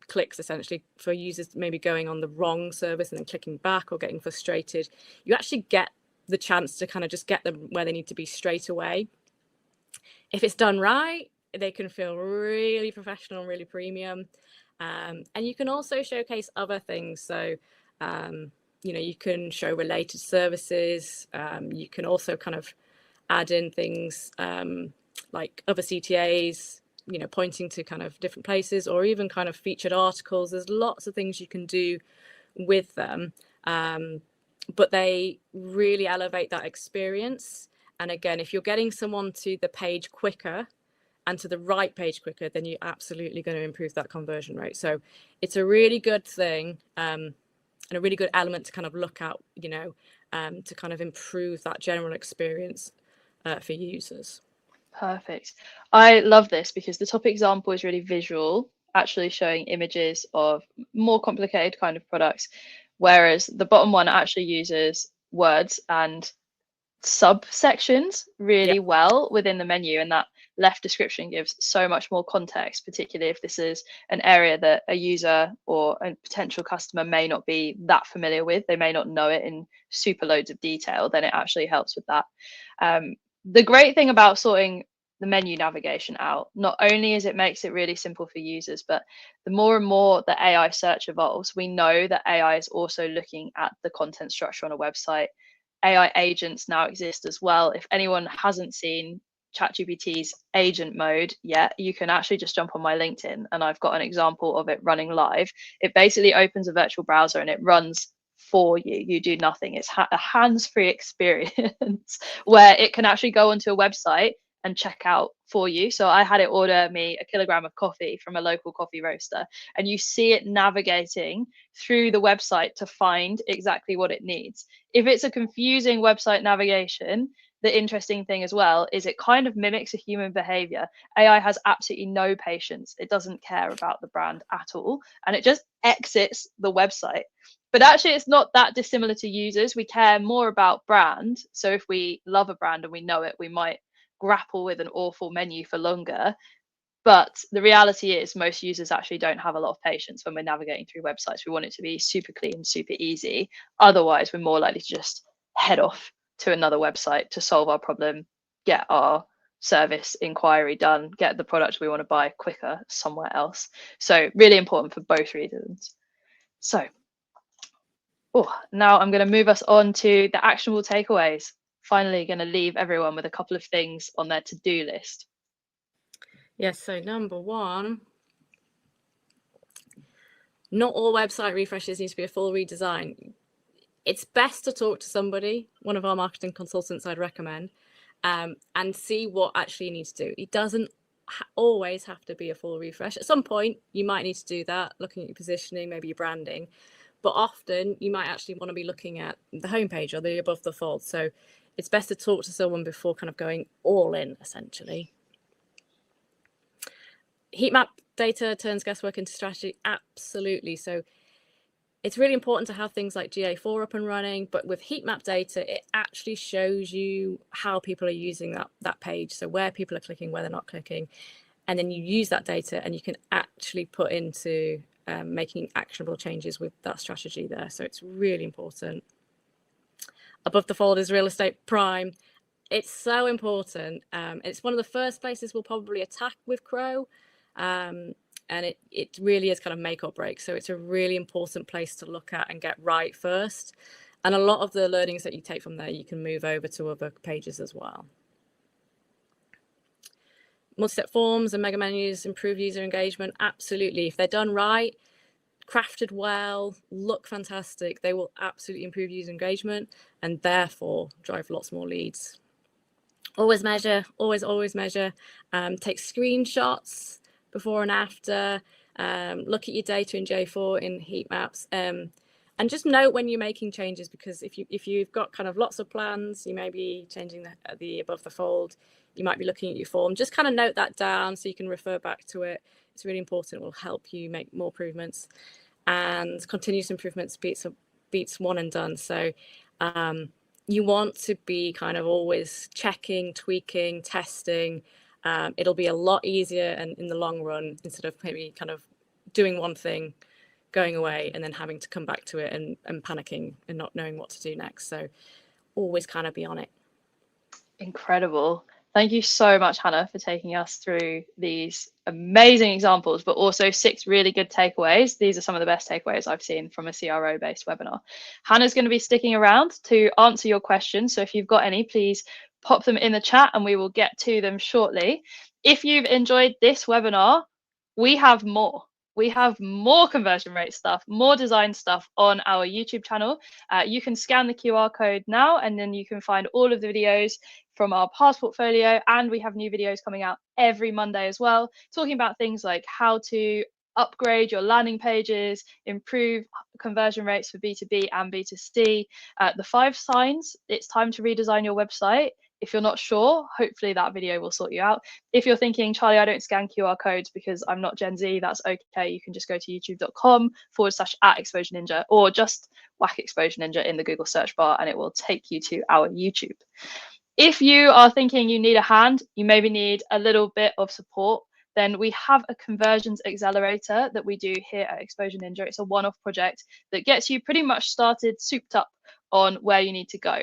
clicks essentially for users maybe going on the wrong service and then clicking back or getting frustrated. You actually get the chance to kind of just get them where they need to be straight away. If it's done right, they can feel really professional and really premium. And you can also showcase other things. So, you can show related services. You can also kind of add in things like other CTAs, pointing to kind of different places or even kind of featured articles. There's lots of things you can do with them, but they really elevate that experience. And again, if you're getting someone to the page quicker and to the right page quicker, then you're absolutely going to improve that conversion rate. So it's a really good thing and a really good element to kind of look at, to kind of improve that general experience for users. Perfect. I love this because the top example is really visual, actually showing images of more complicated kind of products, whereas the bottom one actually uses words and subsections really well within the menu, and that left description gives so much more context, particularly if this is an area that a user or a potential customer may not be that familiar with. They may not know it in super loads of detail. Then it actually helps with that. The great thing about sorting the menu navigation out, not only is it makes it really simple for users, but the more and more the AI search evolves, we know that AI is also looking at the content structure on a website. AI agents now exist as well. If anyone hasn't seen ChatGPT's agent mode yet, you can actually just jump on my LinkedIn and I've got an example of it running live. It basically opens a virtual browser and it runs for you. You do nothing. It's a hands-free experience where it can actually go onto a website and check out for you. So I had it order me a kilogram of coffee from a local coffee roaster, and you see it navigating through the website to find exactly what it needs. If it's a confusing website navigation, the interesting thing as well is it kind of mimics a human behavior. AI has absolutely no patience. It doesn't care about the brand at all, and it just exits the website. But actually, it's not that dissimilar to users. We care more about brand. So if we love a brand and we know it, we might grapple with an awful menu for longer. But the reality is most users actually don't have a lot of patience when we're navigating through websites. We want it to be super clean, super easy. Otherwise, we're more likely to just head off to another website to solve our problem, get our service inquiry done, get the product we want to buy quicker somewhere else. So really important for both reasons. So now I'm going to move us on to the actionable takeaways. Finally, going to leave everyone with a couple of things on their to-do list. Yes, so number one, not all website refreshes need to be a full redesign. It's best to talk to somebody, one of our marketing consultants I'd recommend, and see what actually you need to do. It doesn't always have to be a full refresh. At some point, you might need to do that, looking at your positioning, maybe your branding, but often you might actually want to be looking at the homepage or the above the fold. So it's best to talk to someone before kind of going all in, essentially. Heat map data turns guesswork into strategy. Absolutely. So it's really important to have things like GA4 up and running, but with heat map data, it actually shows you how people are using that page. So where people are clicking, where they're not clicking. and then you use that data and you can actually put into making actionable changes with that strategy there. So it's really important. Above the fold is real estate prime. It's so important. It's one of the first places we'll probably attack with Crow. And it really is kind of make or break. So it's a really important place to look at and get right first. And a lot of the learnings that you take from there, you can move over to other pages as well. Multi-step forms and mega menus improve user engagement. Absolutely. If they're done right, crafted well, look fantastic, they will absolutely improve user engagement and therefore drive lots more leads. Always measure, always measure. Take screenshots before and after. Look at your data in J4 in Heatmaps. And just note when you're making changes, because if you've got kind of lots of plans, you may be changing the above the fold, you might be looking at your form. Just kind of note that down so you can refer back to it. It's really important. It will help you make more improvements. And continuous improvements beats one and done. So you want to be kind of always checking, tweaking, testing. It'll be a lot easier and in the long run, instead of maybe kind of doing one thing, going away and then having to come back to it and panicking and not knowing what to do next. So always kind of be on it. Incredible. Thank you so much, Hannah, for taking us through these amazing examples, but also 6 really good takeaways. These are some of the best takeaways I've seen from a CRO-based webinar. Hannah's going to be sticking around to answer your questions. So if you've got any, please pop them in the chat and we will get to them shortly. If you've enjoyed this webinar, we have more. We have more conversion rate stuff, more design stuff on our YouTube channel. You can scan the QR code now, and then you can find all of the videos from our past portfolio. And we have new videos coming out every Monday as well, talking about things like how to upgrade your landing pages, improve conversion rates for B2B and B2C. The 5 signs it's time to redesign your website. If you're not sure, hopefully that video will sort you out. If you're thinking, Charlie, I don't scan QR codes because I'm not Gen Z, that's okay. You can just go to youtube.com/@Exposure Ninja, or just whack Exposure Ninja in the Google search bar and it will take you to our YouTube. If you are thinking you need a hand, you maybe need a little bit of support, then we have a conversions accelerator that we do here at Exposure Ninja. It's a one-off project that gets you pretty much started, souped up on where you need to go.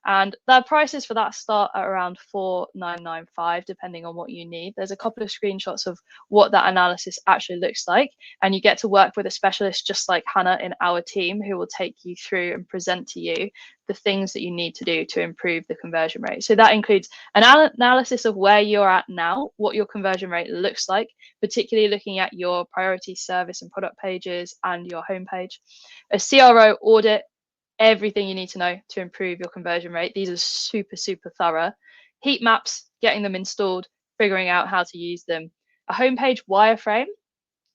And the prices for that start at around $4,995, depending on what you need. There's a couple of screenshots of what that analysis actually looks like. And you get to work with a specialist just like Hannah in our team, who will take you through and present to you the things that you need to do to improve the conversion rate. So that includes an analysis of where you're at now, what your conversion rate looks like, particularly looking at your priority service and product pages and your homepage. A CRO audit, everything you need to know to improve your conversion rate. These are super, super thorough. Heat maps, getting them installed, figuring out how to use them. A homepage wireframe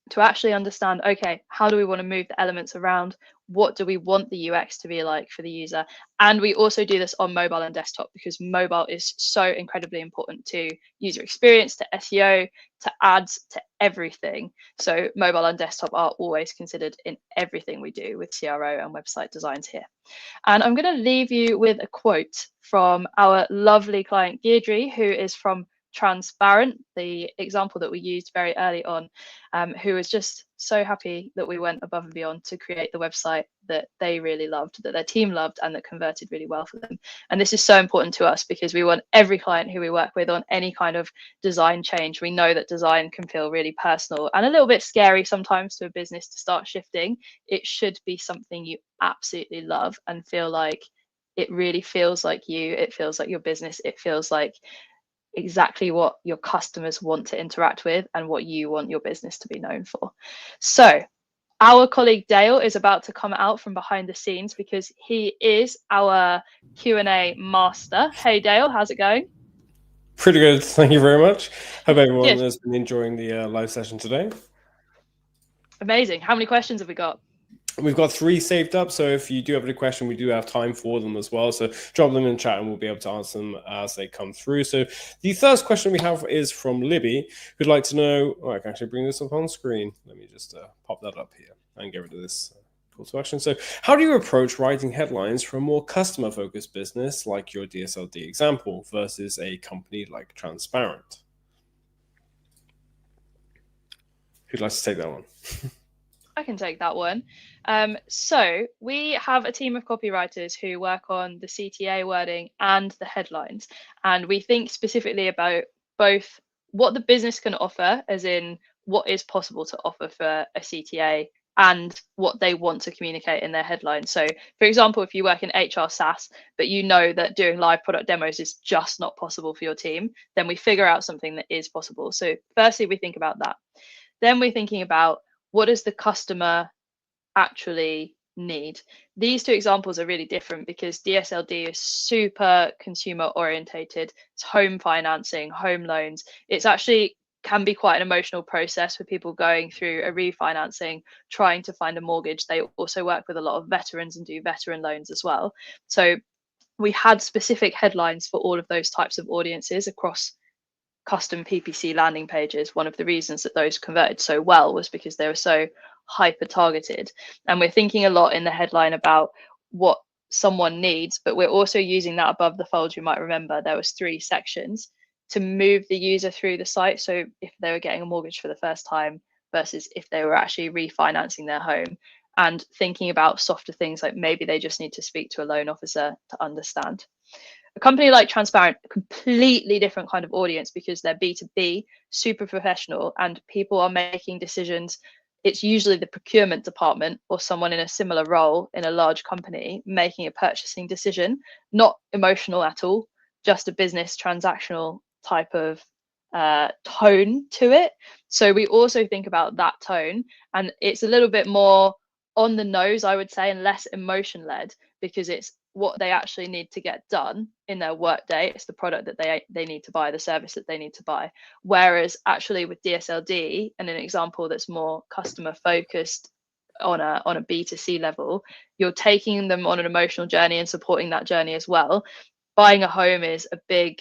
to actually understand, okay, how do we want to move the elements around? What do we want the UX to be like for the user? And we also do this on mobile and desktop, because mobile is so incredibly important to user experience, to SEO, to ads, to everything. So mobile and desktop are always considered in everything we do with CRO and website designs here. And I'm going to leave you with a quote from our lovely client Deirdre, who is from Transparent, the example that we used very early on, who was just so happy that we went above and beyond to create the website that they really loved, that their team loved, and that converted really well for them. And this is so important to us because we want every client who we work with on any kind of design change. We know that design can feel really personal and a little bit scary sometimes to a business to start shifting. It should be something you absolutely love and feel like it really feels like you, it feels like your business, it feels like exactly what your customers want to interact with and what you want your business to be known for. So our colleague Dale is about to come out from behind the scenes because he is our Q&A master. Hey Dale, how's it going? Pretty good, thank you very much. Hope everyone has been enjoying the live session today. Amazing. How many questions have we got? We've got 3 saved up, so if you do have any question, we do have time for them as well. So drop them in the chat and we'll be able to answer them as they come through. So the first question we have is from Libby, who'd like to know, I can actually bring this up on screen. Let me just pop that up here and get rid of this call to action. So how do you approach writing headlines for a more customer-focused business like your DSLD example versus a company like Transparent? Who'd like to take that one? I can take that one. So we have a team of copywriters who work on the CTA wording and the headlines, and we think specifically about both what the business can offer, as in what is possible to offer for a CTA, and what they want to communicate in their headlines. So, for example, if you work in HR SaaS, but you know that doing live product demos is just not possible for your team, then we figure out something that is possible. So, firstly, we think about that. Then we're thinking about what does the customer actually need. These two examples are really different because DSLD is super consumer orientated. It's home financing, home loans. It's actually can be quite an emotional process for people going through a refinancing, trying to find a mortgage. They also work with a lot of veterans and do veteran loans as well. So we had specific headlines for all of those types of audiences across custom PPC landing pages. One of the reasons that those converted so well was because they were so hyper targeted. And we're thinking a lot in the headline about what someone needs, but we're also using that above the fold. You might remember there was 3 sections to move the user through the site. So if they were getting a mortgage for the first time versus if they were actually refinancing their home, and thinking about softer things like maybe they just need to speak to a loan officer to understand. A company like Transparent, a completely different kind of audience because they're B2B, super professional, and people are making decisions. It's usually the procurement department or someone in a similar role in a large company making a purchasing decision, not emotional at all, just a business transactional type of tone to it. So we also think about that tone, and it's a little bit more on the nose, I would say, and less emotion led because it's what they actually need to get done in their work day. It's the product that they need to buy, the service that they need to buy. Whereas actually with DSLD, and an example that's more customer focused on a B2C level, you're taking them on an emotional journey and supporting that journey as well. Buying a home is a big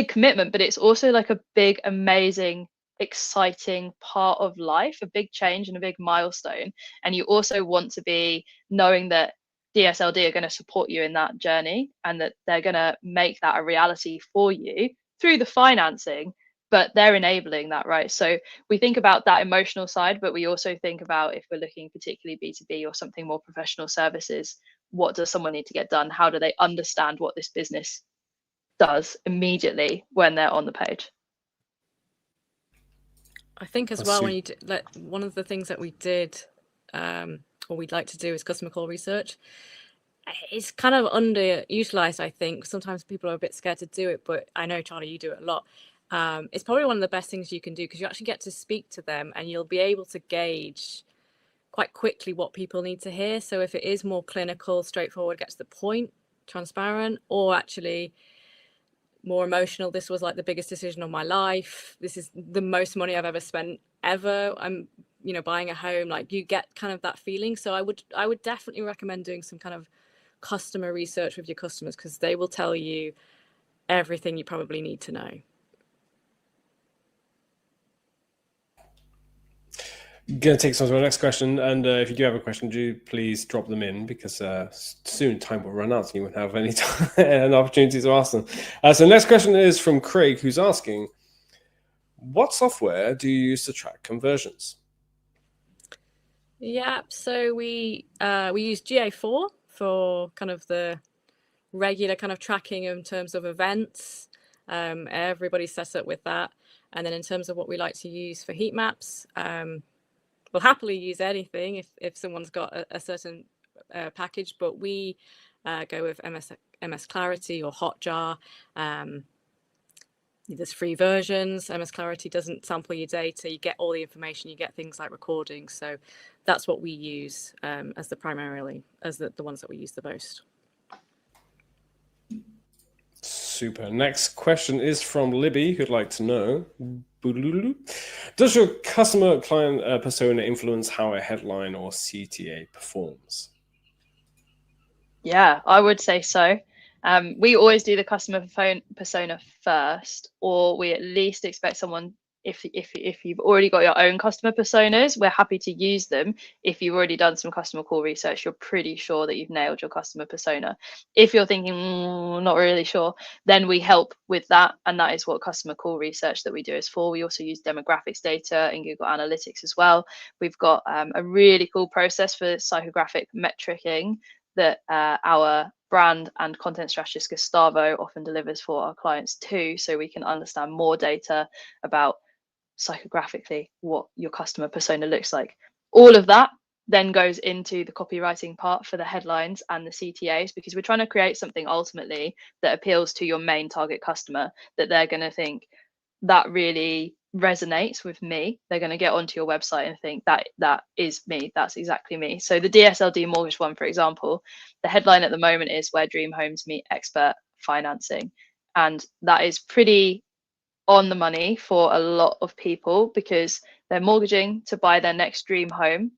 commitment, but it's also like a big, amazing, exciting part of life, a big change and a big milestone. And you also want to be knowing that DSLD are going to support you in that journey and that they're going to make that a reality for you through the financing, but they're enabling that, right? So we think about that emotional side, but we also think about if we're looking particularly B2B or something more professional services, what does someone need to get done? How do they understand what this business does immediately when they're on the page? I think as well, when you one of the things that we did, or we'd like to do, is customer call research. It's kind of underutilized, I think. Sometimes people are a bit scared to do it, but I know, Charlie, you do it a lot. It's probably one of the best things you can do because you actually get to speak to them and you'll be able to gauge quite quickly what people need to hear. So if it is more clinical, straightforward, get to the point, transparent, or actually more emotional, this was like the biggest decision of my life, this is the most money I've ever spent ever, I'm buying a home, like you get kind of that feeling. So I would definitely recommend doing some kind of customer research with your customers because they will tell you everything you probably need to know. Going to take some to our next question, and if you do have a question, do please drop them in because soon time will run out and you won't have any time and opportunity to ask them. So the next question is from Craig, who's asking, what software do you use to track conversions? Yeah, so we use GA4 for kind of the regular kind of tracking in terms of events. Everybody's set up with that. And then in terms of what we like to use for Heatmaps, we'll happily use anything if someone's got a certain package, but we go with MS Clarity or Hotjar. There's free versions. MS Clarity doesn't sample your data. You get all the information. You get things like recordings. So that's what we use as the ones that we use the most. Super. Next question is from Libby, who'd like to know, does your customer client persona influence how a headline or CTA performs? Yeah, I would say so. We always do the customer persona first, or we at least expect someone if you've already got your own customer personas, we're happy to use them. If you've already done some customer call research, you're pretty sure that you've nailed your customer persona. If you're thinking not really sure, then we help with that, and that is what customer call research that we do is for. We also use demographics data in Google Analytics as well. We've got a really cool process for psychographic metricing that our brand and content strategist Gustavo often delivers for our clients too, so we can understand more data about psychographically what your customer persona looks like. All of that then goes into the copywriting part for the headlines and the CTAs, because we're trying to create something ultimately that appeals to your main target customer, that they're going to think that really resonates with me. They're going to get onto your website and think that is me, that's exactly me. So the DSLD mortgage one, for example, the headline at the moment is where dream homes meet expert financing, and that is pretty on the money for a lot of people, because they're mortgaging to buy their next dream home.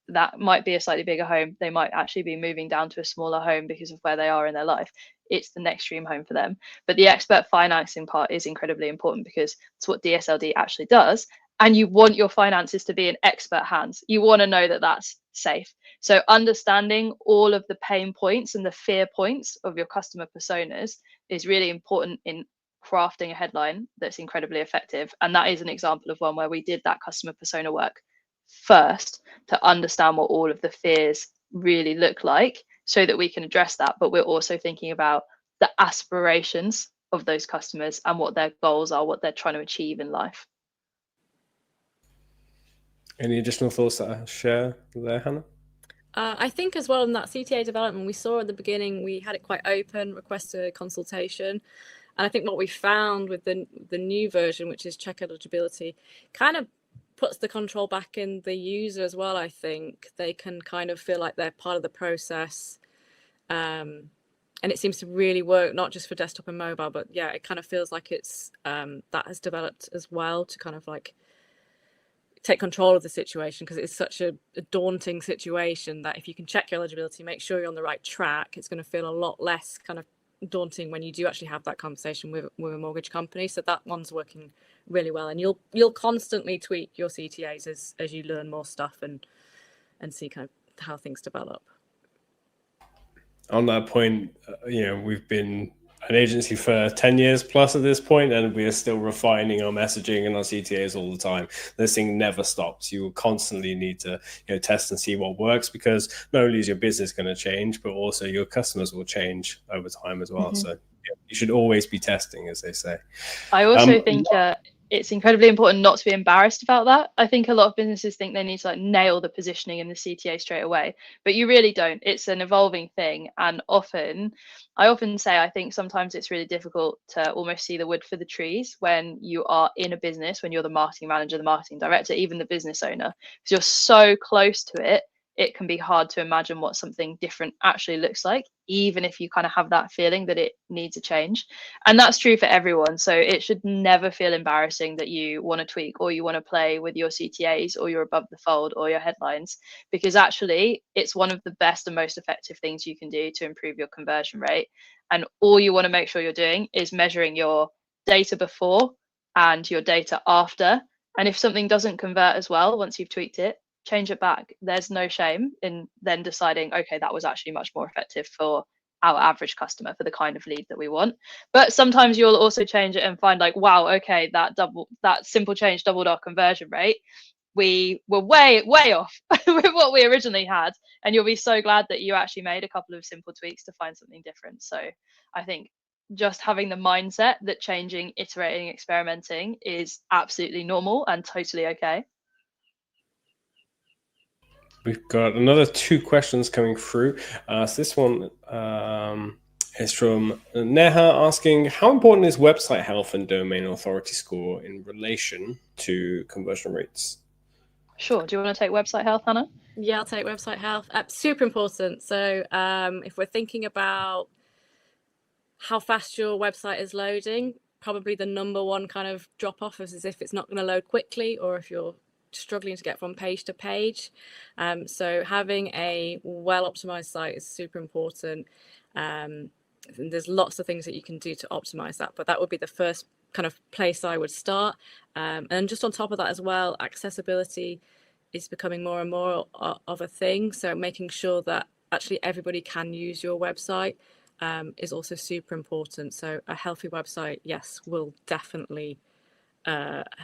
That might be a slightly bigger home. They might actually be moving down to a smaller home because of where they are in their life. It's the next dream home for them. But the expert financing part is incredibly important, because it's what DSLD actually does. And you want your finances to be in expert hands. You want to know that that's safe. So understanding all of the pain points and the fear points of your customer personas is really important in crafting a headline that's incredibly effective. And that is an example of one where we did that customer persona work first to understand what all of the fears really look like, so that we can address that. But we're also thinking about the aspirations of those customers and what their goals are, what they're trying to achieve in life. Any additional thoughts that I share there, Hannah? I think as well in that CTA development, we saw at the beginning, we had it quite open, request a consultation. And I think what we found with the new version, which is check eligibility, kind of puts the control back in the user as well. I think they can kind of feel like they're part of the process. And it seems to really work, not just for desktop and mobile, but yeah, it kind of feels like it's that has developed as well to kind of like take control of the situation, because it's such a daunting situation that if you can check your eligibility, make sure you're on the right track, it's going to feel a lot less kind of daunting when you do actually have that conversation with a mortgage company. So that one's working really well, and you'll constantly tweak your CTAs as you learn more stuff and see kind of how things develop. On that point, we've been an agency for 10 years plus at this point, and we are still refining our messaging and our CTAs all the time. This thing never stops. You will constantly need to test and see what works, because not only is your business going to change, but also your customers will change over time as well. So you should always be testing, as they say. I also think it's incredibly important not to be embarrassed about that. I think a lot of businesses think they need to like nail the positioning in the CTA straight away, but you really don't. It's an evolving thing. And I often say, I think sometimes it's really difficult to almost see the wood for the trees when you are in a business, when you're the marketing manager, the marketing director, even the business owner, because you're so close to it. It can be hard to imagine what something different actually looks like, even if you kind of have that feeling that it needs a change. And that's true for everyone. So it should never feel embarrassing that you want to tweak or you want to play with your CTAs or your above the fold or your headlines, because actually it's one of the best and most effective things you can do to improve your conversion rate. And all you want to make sure you're doing is measuring your data before and your data after. And if something doesn't convert as well once you've tweaked it, change it back. There's no shame in then deciding, okay, that was actually much more effective for our average customer, for the kind of lead that we want. But sometimes you'll also change it and find like, wow, okay, that simple change doubled our conversion rate. We were way off with what we originally had, and you'll be so glad that you actually made a couple of simple tweaks to find something different. So I think just having the mindset that changing, iterating, experimenting is absolutely normal and totally okay. We've got another 2 questions coming through. So this one is from Neha asking, how important is website health and domain authority score in relation to conversion rates? Sure. Do you want to take website health, Hannah? Yeah, I'll take website health. Super important. So if we're thinking about how fast your website is loading, probably the number one kind of drop off is if it's not going to load quickly, or if you're struggling to get from page to page. So having a well optimized site is super important. And there's lots of things that you can do to optimize that, but that would be the first kind of place I would start. And just on top of that as well, accessibility is becoming more and more of a thing. So making sure that actually everybody can use your website is also super important. So a healthy website, yes, will definitely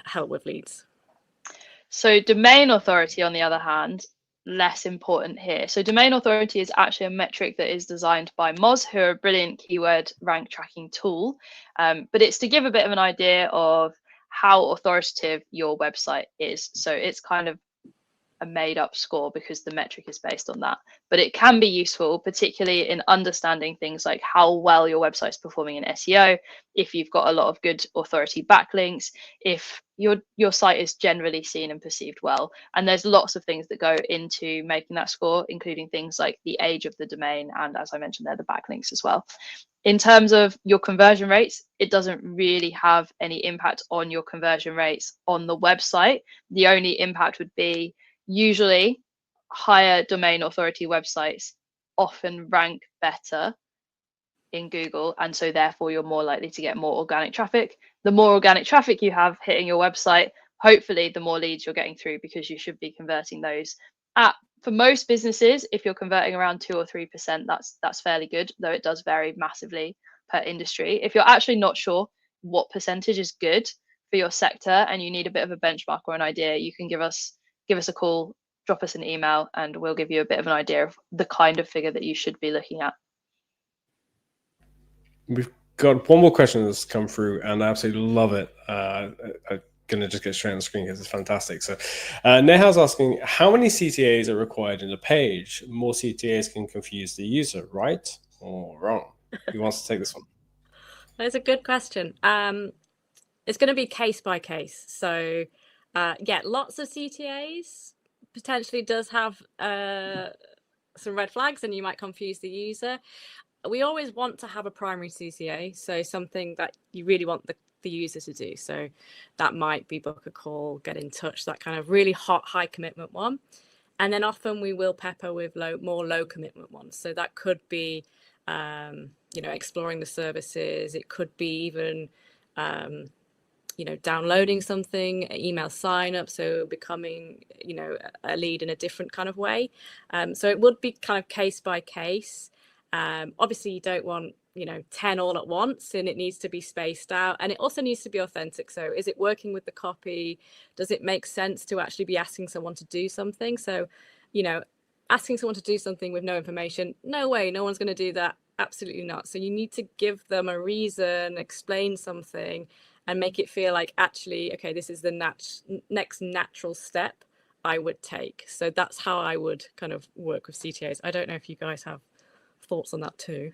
help with leads. So domain authority, on the other hand, less important here. So domain authority is actually a metric that is designed by Moz, who are a brilliant keyword rank tracking tool. But it's to give a bit of an idea of how authoritative your website is. So it's kind of a made up score because the metric is based on that. But it can be useful, particularly in understanding things like how well your website's performing in SEO, if you've got a lot of good authority backlinks, if your site is generally seen and perceived well. And there's lots of things that go into making that score, including things like the age of the domain, and as I mentioned there, the backlinks as well. In terms of your conversion rates, it doesn't really have any impact on your conversion rates on the website. The only impact would be usually higher domain authority websites often rank better in Google, and so therefore you're more likely to get more organic traffic. The more organic traffic you have hitting your website, hopefully the more leads you're getting through, because you should be converting those at, for most businesses, if you're converting around 2 or 3%, that's fairly good, though it does vary massively per industry. If you're actually not sure what percentage is good for your sector and you need a bit of a benchmark or an idea, you can give us a call, drop us an email, and we'll give you a bit of an idea of the kind of figure that you should be looking at. We've got one more question that's come through, and I absolutely love it. I'm going to just get straight on the screen because it's fantastic. So Neha's asking, how many CTAs are required in a page? More CTAs can confuse the user, right or wrong? Who wants to take this one? That's a good question. It's going to be case by case. So yeah, lots of CTAs potentially does have some red flags, and you might confuse the user. We always want to have a primary CTA, so something that you really want the user to do. So that might be book a call, get in touch, that kind of really high commitment one. And then often we will pepper with more low commitment ones. So that could be exploring the services. It could be even downloading something, email sign up, so becoming a lead in a different kind of way. So it would be kind of case by case. Obviously you don't want 10 all at once, and it needs to be spaced out, and it also needs to be authentic. So is it working with the copy? Does it make sense to actually be asking someone to do something? So asking someone to do something with no information, no way, no one's going to do that. Absolutely not. So you need to give them a reason, explain something, and make it feel like, actually, okay, this is the next natural step I would take. So that's how I would kind of work with CTAs. I don't know if you guys have thoughts on that too.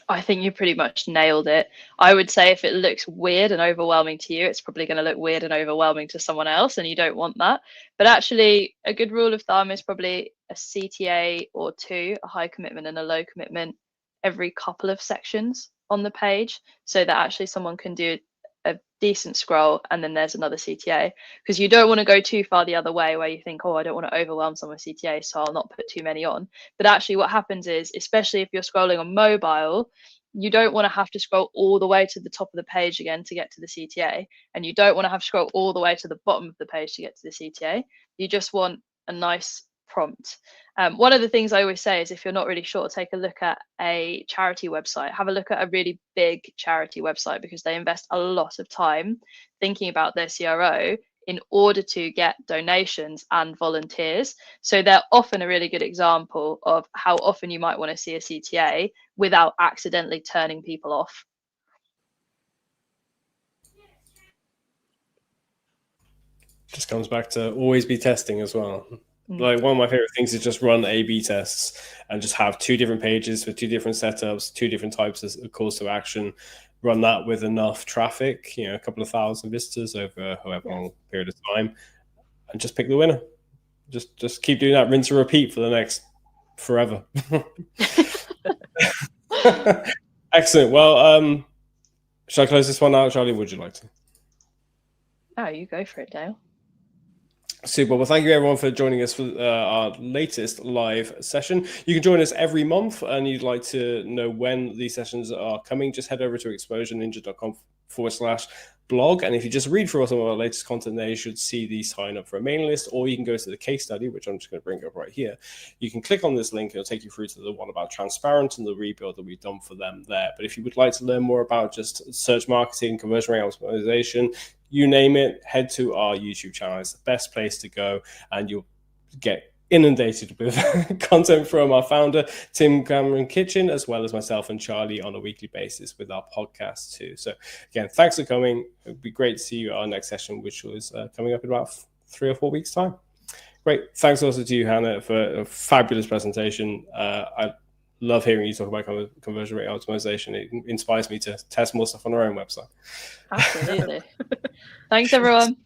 I think you pretty much nailed it. I would say if it looks weird and overwhelming to you, it's probably going to look weird and overwhelming to someone else, and you don't want that. But actually, a good rule of thumb is probably a CTA or two, a high commitment and a low commitment, every couple of sections on the page, so that actually someone can do a decent scroll and then there's another CTA, because you don't want to go too far the other way where you think, oh, I don't want to overwhelm someone with CTA, so I'll not put too many on. But actually what happens is, especially if you're scrolling on mobile, you don't want to have to scroll all the way to the top of the page again to get to the CTA, and you don't want to have to scroll all the way to the bottom of the page to get to the CTA. You just want a nice prompt. One of the things I always say is, if you're not really sure, take a look at a charity website. Have a look at a really big charity website, because they invest a lot of time thinking about their CRO in order to get donations and volunteers. So they're often a really good example of how often you might want to see a CTA without accidentally turning people off. Just comes back to always be testing as well. Like, one of my favorite things is just run A/B tests and just have 2 different pages with 2 different setups, 2 different types of calls to action. Run that with enough traffic, a couple of thousand visitors over however long period of time, and just pick the winner. Just keep doing that, rinse and repeat for the next forever. Excellent. Well, shall I close this one out, Charlie? Would you like to? Oh, you go for it, Dale. Super. Well, thank you everyone for joining us for our latest live session. You can join us every month, and you'd like to know when these sessions are coming, just head over to exposureninja.com blog. And if you just read through some of our latest content there, you should see the sign up for a mailing list, or you can go to the case study, which I'm just going to bring up right here. You can click on this link. It'll take you through to the one about Transparent and the rebuild that we've done for them there. But if you would like to learn more about just search marketing, conversion rate optimization, you name it, head to our YouTube channel. It's the best place to go, and you'll get inundated with content from our founder, Tim Cameron Kitchen, as well as myself and Charlie on a weekly basis with our podcast too. So again, thanks for coming. It would be great to see you at our next session, which is coming up in about 3 or 4 weeks' time. Great. Thanks also to you, Hannah, for a fabulous presentation. I love hearing you talk about conversion rate optimization. It inspires me to test more stuff on our own website. Absolutely. Thanks, everyone.